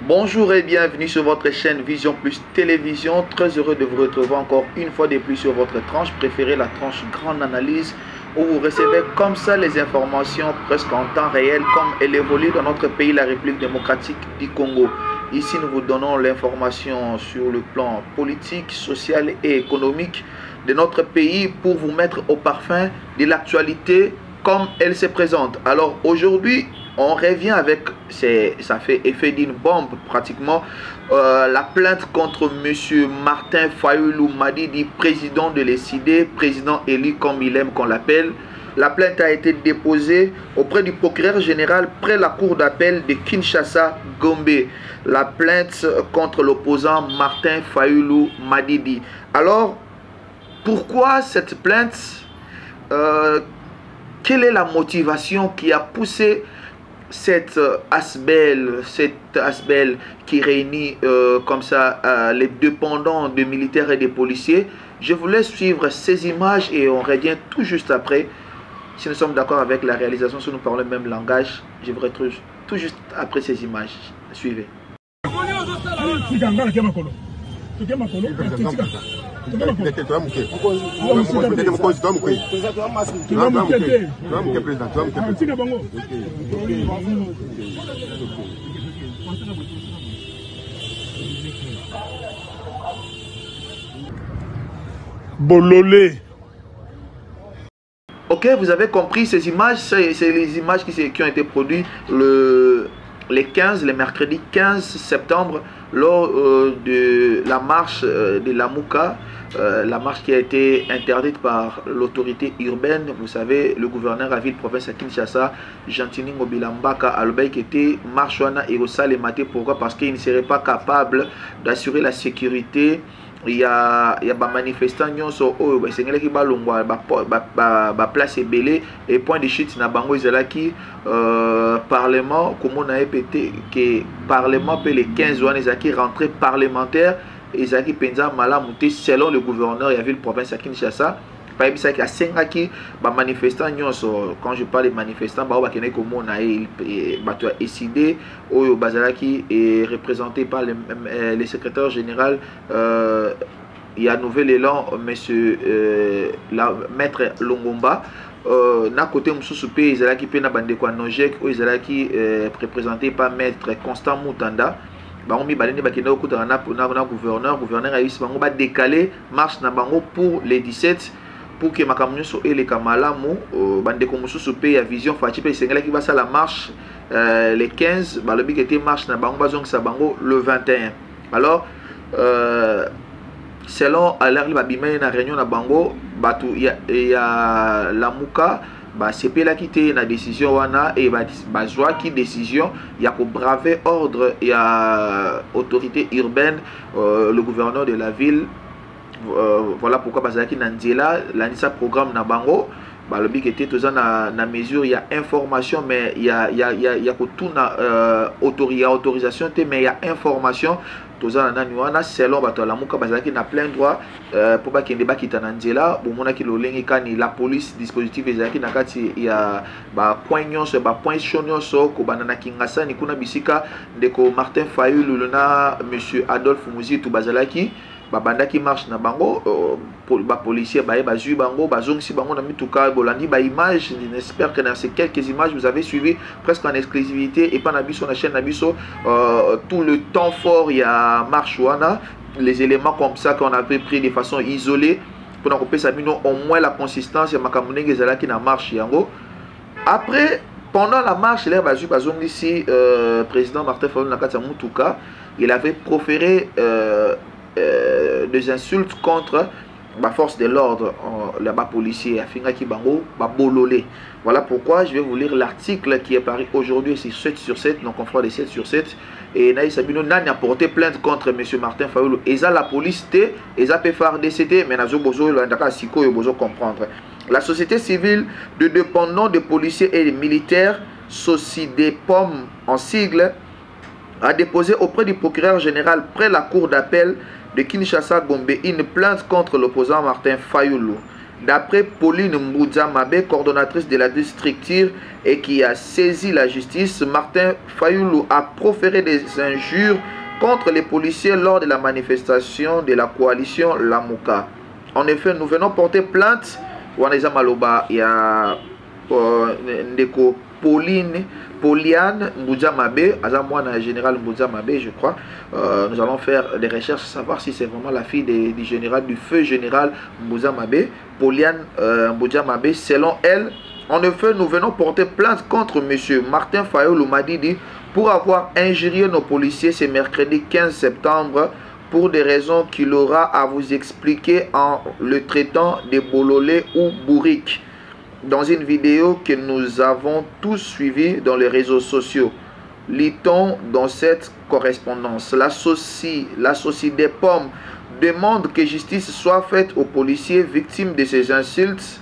Bonjour et bienvenue sur votre chaîne Vision Plus Télévision. Très heureux de vous retrouver encore une fois de plus sur votre tranche préférée, la tranche Grande Analyse, où vous recevez comme ça les informations presque en temps réel comme elles évoluent dans notre pays, la République démocratique du Congo. Ici, nous vous donnons l'information sur le plan politique, social et économique de notre pays pour vous mettre au parfum de l'actualité comme elle se présente. Alors aujourd'hui, on revient avec, ça fait effet d'une bombe pratiquement, la plainte contre M. Martin Fayulu Madidi, président de l'ECD, président élu comme il aime qu'on l'appelle. La plainte a été déposée auprès du procureur général près la cour d'appel de Kinshasa, Gombe. La plainte contre l'opposant Martin Fayulu Madidi. Alors, pourquoi cette plainte? Quelle est la motivation qui a poussé cette ASBEL qui réunit comme ça les dépendants de militaires et des policiers? Je vous laisse suivre ces images et on revient tout juste après. Si nous sommes d'accord avec la réalisation, si nous parlons le même langage, je vous retrouve tout juste après ces images. Suivez. Bololé. Ok, vous avez compris ces images, c'est les images qui ont été produites le mercredi 15 septembre lors de la marche de la Mouka, la marche qui a été interdite par l'autorité urbaine. Vous savez, le gouverneur à ville province à Kinshasa, Gentini Mobilambaka Albay, qui était marchwana et au Salemate. Pourquoi? Parce qu'il ne serait pas capable d'assurer la sécurité. Il y a des manifestants qui ont place belé et point de chute na bango qui parlement comme on a répété que parlement peut les 15 ans qui rentrée parlementaire et qui penza malamuté selon le gouverneur et la ville province à Kinshasa. Par exemple, il y a manifestants, quand je parle de manifestants, SID est représenté par le secrétaire général. Il y a nouvel élan, monsieur maître Longomba. Na côté Moussousoupé, il y a qui peut représenté par maître Constant Moutanda. Gouverneur a eu décalé marche na bango pour les 17 pour que makamunyuso et les kamalamu bande komususu pe ya vision fachi pe sengela qui va ça la marche les 15 balobi qui était marche na bango bazong sa bango le 21. Alors selon alors il va bimé na réunion na bango batu ya la muka c'est pe la quitter la décision wana et bazwa qui décision il y a pour braver ordre il y a autorité urbaine le gouverneur de la ville. Voilà pourquoi Bazaki Nandiela l'anissa programme na bango le but était tout ça na mesure il y a information mais il y a tout na autorisation mais il y a information tout ça na nuana selon bato la muka Bazaki na plein droit pour pas qu'il débat qui Nandiela bon mona ki lolengi kani la police dispositif ezaki na kati ya ba point nyonso ba point nyonso ko banana kingasa ni kuna bisika ndeko Martin Fayulu na monsieur Adolphe Muzitu Bazalaki banda qui marche na bango policier bazui bango bazongisi bango na mituka bolandi image. J'espère que dans ces quelques images vous avez suivi presque en exclusivité et pas na biso na chaîne na biso tout le temps fort il y a marche wana les éléments comme ça qu'on avait pris de façon isolée pour qu'on puisse amino au moins la consistance ya makamunenge zala qui na marche yango. Après pendant la marche là bazui bazongisi président Martin Fayulu na kati mutuka il avait proféré des insultes contre la force de l'ordre là-bas policier à finga qui bango ba bololé. Voilà pourquoi je vais vous lire l'article qui est paru aujourd'hui, c'est 7 sur 7, nos confrères de 7 sur 7. Et Naïs Sabino n'a porté plainte contre M. Martin Fayoulou. Et ça, la police, et ça peut faire DCT, mais nous avons comprendre. La société civile de dépendants de policiers et de militaires, Socidepom en sigle, a déposé auprès du procureur général près la cour d'appel de Kinshasa-Gombe une plainte contre l'opposant Martin Fayoulou. D'après Pauline Mboudza-Mabé, coordonnatrice de la districture et qui a saisi la justice, Martin Fayoulou a proféré des injures contre les policiers lors de la manifestation de la coalition Lamuka. En effet, nous venons porter plainte. Waneza Maloba, il y a Ndeko Poliane Mboudza-Mabé, Azamouana général Mboudza-Mabé, je crois. Nous allons faire des recherches, savoir si c'est vraiment la fille du général, du feu général Mboudza-Mabé, Poliane Mboudza-Mabé. Selon elle, en effet, nous venons porter plainte contre M. Martin Fayoulou Madidi pour avoir injurié nos policiers ce mercredi 15 septembre pour des raisons qu'il aura à vous expliquer en le traitant de bololé ou bourrique. Dans une vidéo que nous avons tous suivie dans les réseaux sociaux, lit-on dans cette correspondance. La Socidepom demande que justice soit faite aux policiers victimes de ces insultes.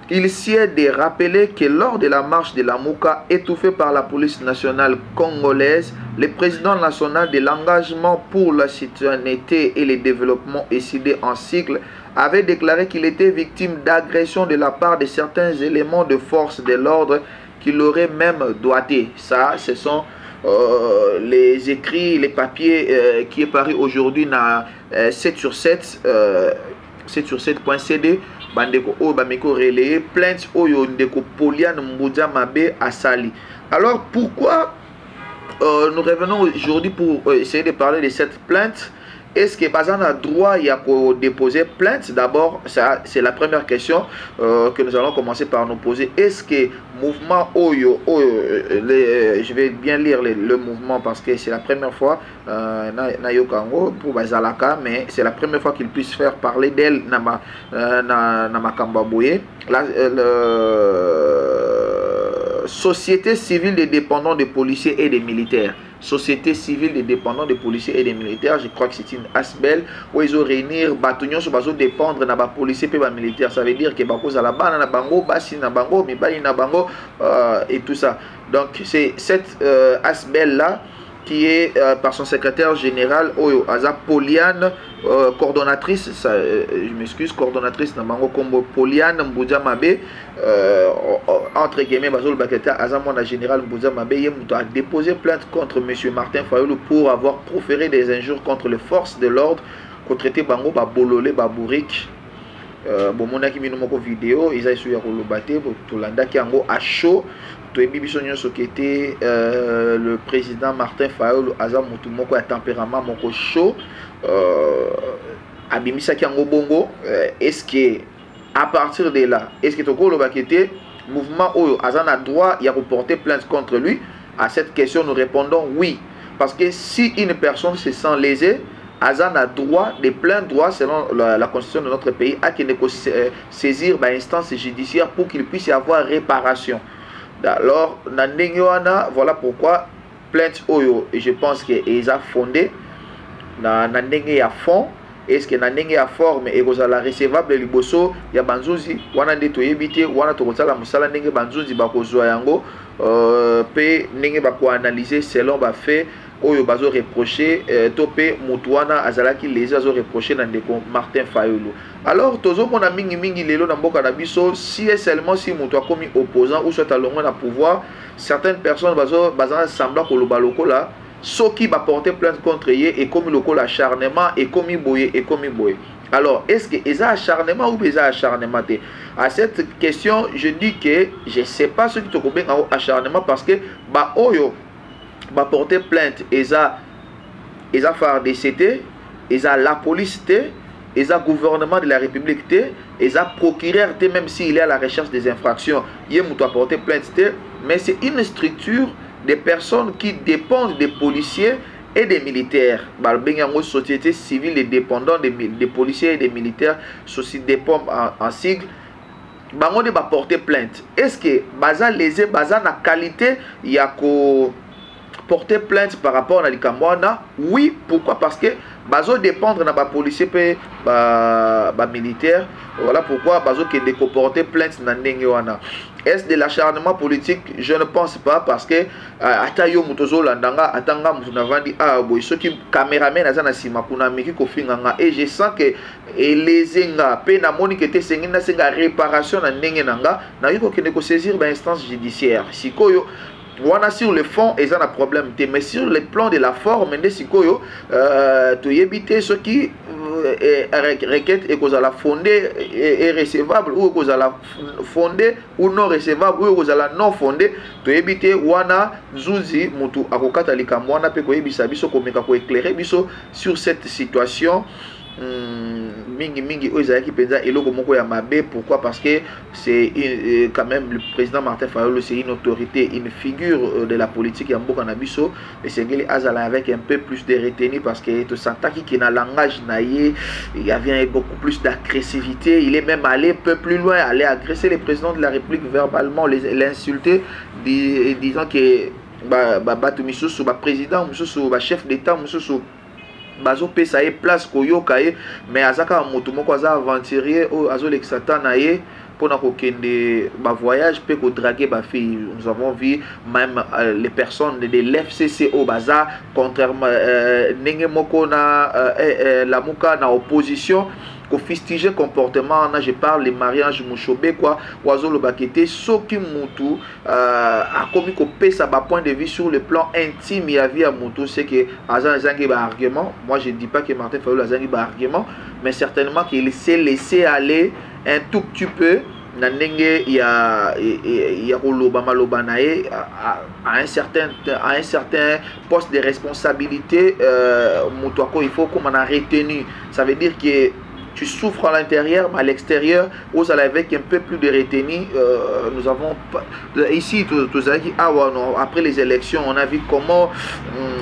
Il sied de rappeler que lors de la marche de la Mouka étouffée par la police nationale congolaise, le président national de l'engagement pour la citoyenneté et le développement SID en sigle avait déclaré qu'il était victime d'agression de la part de certains éléments de force de l'ordre qu'il aurait même doigté. Ça, ce sont les écrits, les papiers qui est paru aujourd'hui dans 7 sur 7, 7 sur 7.cd. Bandeko o bameko relayé plainte oyo ndeko Poliane Mboudza-Mabé à Sali. Alors pourquoi nous revenons aujourd'hui pour essayer de parler de cette plainte? Est-ce que Bazan a droit à déposer plainte? D'abord, c'est la première question que nous allons commencer par nous poser. Est-ce que mouvement Oyo, je vais bien lire le mouvement parce que c'est la première fois Nayokango pour Bazalaka, mais c'est la première fois qu'il puisse faire parler d'elle Namakambaboye. La Société civile des dépendants des policiers et des militaires. Société civile des dépendants des policiers et des militaires, je crois que c'est une asbel où ils ont réunir bâtonnons sur bazo dépendre na ba policiers et ba militaires. Ça veut dire que bako za la bana na bango, basi na bango, mibali na bango et tout ça. Donc c'est cette asbel là qui est par son secrétaire général Oyo Aza Poliane, coordonnatrice, je m'excuse, coordonnatrice Namango Kombo Poliane Mboudza-Mabé, entre guillemets, Bazol Baketa Aza Mona général Mboudza-Mabé, a déposé plainte contre M. Martin Fayoulou pour avoir proféré des injures contre les forces de l'ordre, contre traité Bango, Bololé, Bourrique. Bon, mon aki moko vidéo, ils ont su ya kolobate, Tolanda qui ango à chaud. Le président Martin Fayoulou Aza Moutoumoko a tempérament moko chaud. Abimisa qui ango bongo. Est-ce que à partir de là, est-ce que Toko le bakete mouvement Oyo Aza a droit à reporter plainte contre lui? À cette question, nous répondons oui, parce que si une personne se sent lésée, Azan a droit, de plein droit selon la constitution de notre pays, à qu'il saisir l'instance judiciaire pour qu'il puisse y avoir réparation. Alors, voilà pourquoi plainte Oyo, et je pense qu'ils ont fondé, Nandenge à fond, est-ce que Nandenge à forme et que la recevable liboso, ya banzuzi, wana de to yebite, wana to kotala musala ndenge banzuzi bakozwa yango, pe ndenge bako analyser selon ba fait. Oyo bazo reproché topé Moutouana Azalaki les azo reproché dans des Martin Fayoulou. Alors tozo mona mingi lelo na mboka na biso si est seulement si Moutou a commis opposant ou soit à l'ombre na pouvoir, certaines personnes bazo semblant que le baloko là ceux qui va porter plainte contre eux et comme le col acharnement et commis boye et commis boye. Alors est-ce que ils ont acharnement ou ils ont acharnement? À cette question je dis que je sais pas ce qui te combien acharnement parce que ba oyo va porter plainte et ça faire DCT et ça la police et ça gouvernement de la République et ça procureur même s'il est à la recherche des infractions il doit porter plainte mais c'est une structure de personnes qui dépendent des policiers et des militaires. Balbengango société civile et dépendant des policiers et des militaires, société des pommes en sigle. Bango de porter plainte. Est-ce que baza lésé baza na qualité yako porter plainte par rapport à l'Ikamwana? Oui, pourquoi? Parce que bazo dépendre na ba policier pe ba militaire. Voilà pourquoi bazo qui de porter plainte na ndenge wana. Est-ce de l'acharnement politique? Je ne pense pas, parce que atayo mutozo landanga atanga mutunavandi boy soki cameraman azana sima kuna miki kofinganga, et je sens que les enga pe na moni que te sengi na senga réparation na ndenge nanga na yiko kende ko saisir ba instance judiciaire. Sikoyo wana sur le fond ils ont un problème, mais sur le plan de la forme de sikoyo to yebite ce qui requête et cause à la fondée est recevable ou cause à la fondée ou non recevable ou cause à la non fondée, to yebite wana zuzi mutu akokata likamwana pe ko yebisa biso ko meka ko éclairer biso sur cette situation. Mingi Ozaki Penza et logo moko ya mabe. Pourquoi? Parce que c'est quand même le président Martin Fayulu, c'est une autorité, une figure de la politique ya mboka na biso, et c'est ngeli azala avec un peu plus de retenue, parce que to santaki qui na langage naie il y avait beaucoup plus d'agressivité. Il est même allé un peu plus loin, aller agresser le président de la République verbalement, l'insulter, disant que batu misusu ba président misusu ba chef d'état misusu bazo pesa ye place koyoka ye, mais azaka moto moko aza aventurier o azo l'exata na ye pona ko kende ba voyage pe ko draguer ba fille. Nous avons vu même les personnes de l'FCC au baza contrairement ndenge moko na la muka na opposition ko fistiger comportement na, je parle les mariages mouchobe quoi oiseau le bakete soki mutu a commis ko pesa ba point de vue sur le plan intime ya vie à mutu, c'est que azan zangi ba argument. Moi je dis pas que Martin Fayulu azangi ba argument, mais certainement qu'il s'est laissé aller un tout petit peu na ndenge ya koloba maloba na ye à un certain poste de responsabilité. Mutu ako il faut qu'on a retenu, ça veut dire que tu souffres à l'intérieur, mais à l'extérieur, vous allez avec un peu plus de retenue. Nous avons ici, après les élections, on a vu comment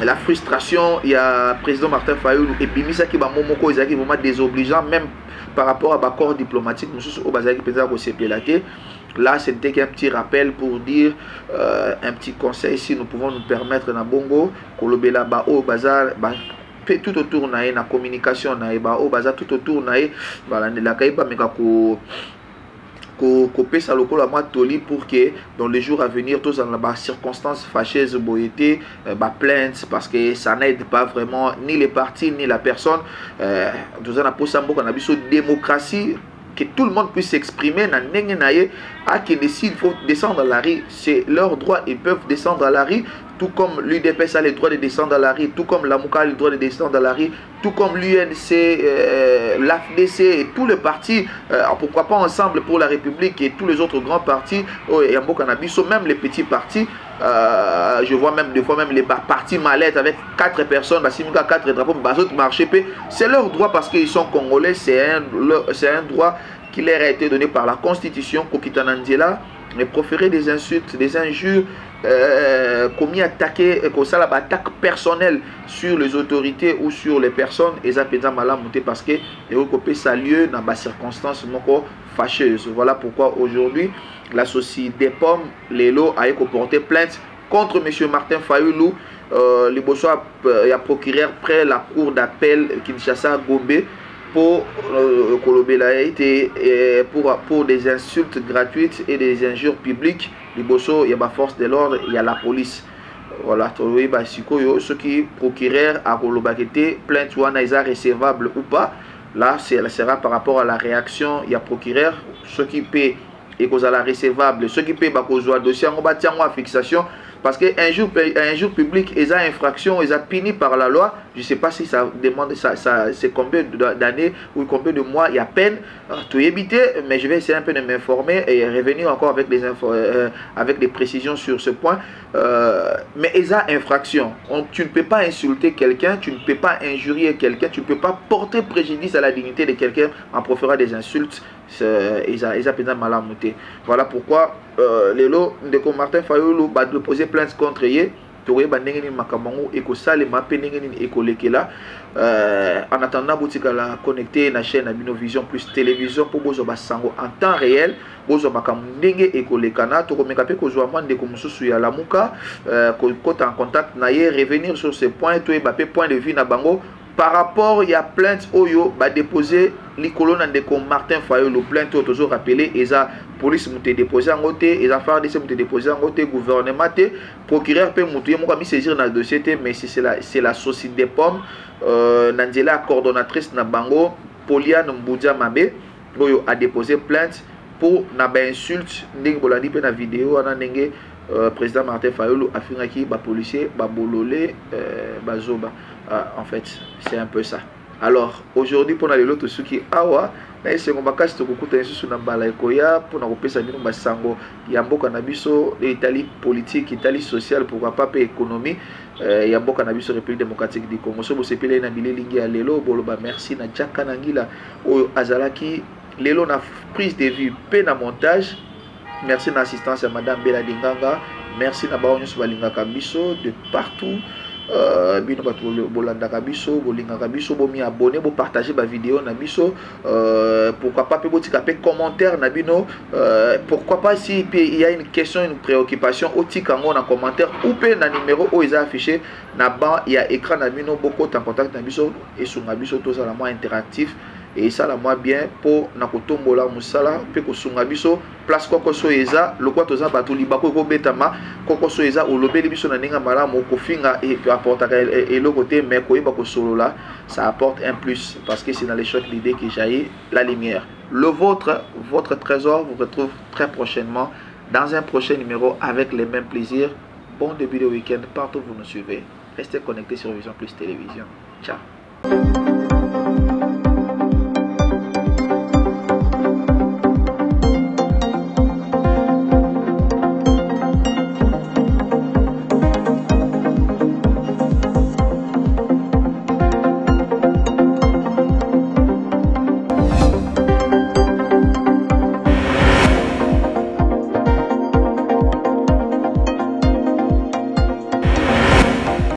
la frustration, il y a le président Martin Fayulu et puis Misa qui va vraiment désobligeant, même par rapport à l'accord diplomatique. Là, c'était qu'un petit rappel pour dire un petit conseil, si nous pouvons nous permettre dans Bongo, Kolobela Bao, Bazar, tout autour na na communication na ba o baza tout autour na bala la kaiba meka ko pesa lokola matoli pour que dans les jours à venir tous dans la circonstances fâcheuses boyete plainte, parce que ça n'aide pas vraiment ni les partis ni la personne. Nous en a posé un peu qu'on a biso démocratie, que tout le monde puisse s'exprimer na ndenge na ye, à qui décide il faut descendre à la rue, c'est leur droit, ils peuvent descendre à la rue, tout comme l'UDPS a le droit de descendre à la rue, tout comme la Mouka a le droit de descendre à la rue, tout comme l'UNC, l'AFDC et tous les partis, pourquoi pas Ensemble pour la République et tous les autres grands partis, et même les petits partis. Je vois même des fois même les partis mallettes avec 4 personnes, 4 drapeaux, c'est leur droit parce qu'ils sont congolais, c'est un droit qui leur a été donné par la Constitution. Kokitanandela, mais proférer des insultes, des injures, commis attaquer, ça attaque personnelle sur les autorités ou sur les personnes, et ça peut être mal monter parce que ça lieu dans des circonstances fâcheuses. Voilà pourquoi aujourd'hui la société des pommes, les lots a porté plainte contre M. Martin Fayulu. Le Bosso il a procureur près la cour d'appel Kinshasa Gombe pour pour des insultes gratuites et des injures publiques. Le Bosso il y a la force de l'ordre, il y a la police. Voilà, ce qui procureur a kolobakete plainte ou anaïsa recevable ou pas. Là, ça sera par rapport à la réaction. Il y a procureur, ce qui paie et cause à la recevable, ce qui paie un dossier en fixation. Parce qu'un jour public, ils ont infraction, ils ont puni par la loi. Je ne sais pas si ça demande, c'est combien d'années ou combien de mois, il y a peine. Tout éviter, mais je vais essayer un peu de m'informer et revenir encore avec des précisions sur ce point. Mais ils ont infraction. Tu ne peux pas insulter quelqu'un, tu ne peux pas injurier quelqu'un, tu ne peux pas porter préjudice à la dignité de quelqu'un en proférant des insultes. Ils ont mal à monter. Voilà pourquoi les lots de Martin Fayulu va déposer plainte contre eux tokoyeba ndenge nini makambo yango ekosalema mpe ndenge nini ekolekela. En attendant botikala connecté na chaîne na bino Vision Plus télévision pour bozwa basango en temps réel, bozwa makambo ndenge ekolekana. Tokomeka mpe kozwa mwa ndeko mosusu ya Lamuka kota en contact na ye, revenir sur ce point, toyeba mpe point de vue na bango par rapport ya plainte oyo ba déposer likolo na ndeko Martin Fayulu. Plainte oyo tozo rappeler eza police muté déposer en côté, eza FARDC muté déposer en côté, gouvernement te, procureur pe mutu ye moko mi saisir na dossier te, mais c'est la société des pommes Nandela coordonnatrice na bango Poliane Mboudia Mabe oyo a déposé plainte pour na ba insulte ndenge bolandi pe na vidéo ana ndenge président Martin Fayulu afingaki ba policier ba bololé bazoba. En fait, c'est un peu ça. Alors, aujourd'hui, pour les autres ceux qui awa, na ese ngomba kasi tokukuta nsusu na bala ekoya pour na kopesa bino basango ya mboka na biso, Italie politique, Italie sociale, pourquoi pas pe économie ya mboka na biso République démocratique du Congo. So bosepele na bilelingi ya lelo boloba merci na Jaka Nangila oyo azalaki lelo na prise de vue pe na montage. Merci na assistance à madame Bella Dinganga. Merci na bawo nyoso balingaka biso de partout. Bino bato bolandaka biso bolingaka biso bomi abonné bo partager ba vidéo na biso, pourquoi pas pe botika pe commentaire na bino, pourquoi pas si il y a une question, une préoccupation otika ngo na commentaire ou pe na numéro o isa affiché na ban il y a écran na bino boko en contact na biso et sur na biso to ça la moins interactif et ça la moi bien pour na kotombola musala pe ko sunga biso place koko so eza lokwa toza bato libako ko betama koko so eza olobeli biso na ninga malamu ko finga et puis apporter et le côté mais ko yeba ko solo là ça apporte un plus parce que c'est dans les chocs l'idée qui jaillit la lumière. Le votre trésor vous retrouve très prochainement dans un prochain numéro avec les mêmes plaisirs. Bon début de week-end partout où vous nous suivez. Restez connectés sur Vision Plus Télévision. Ciao.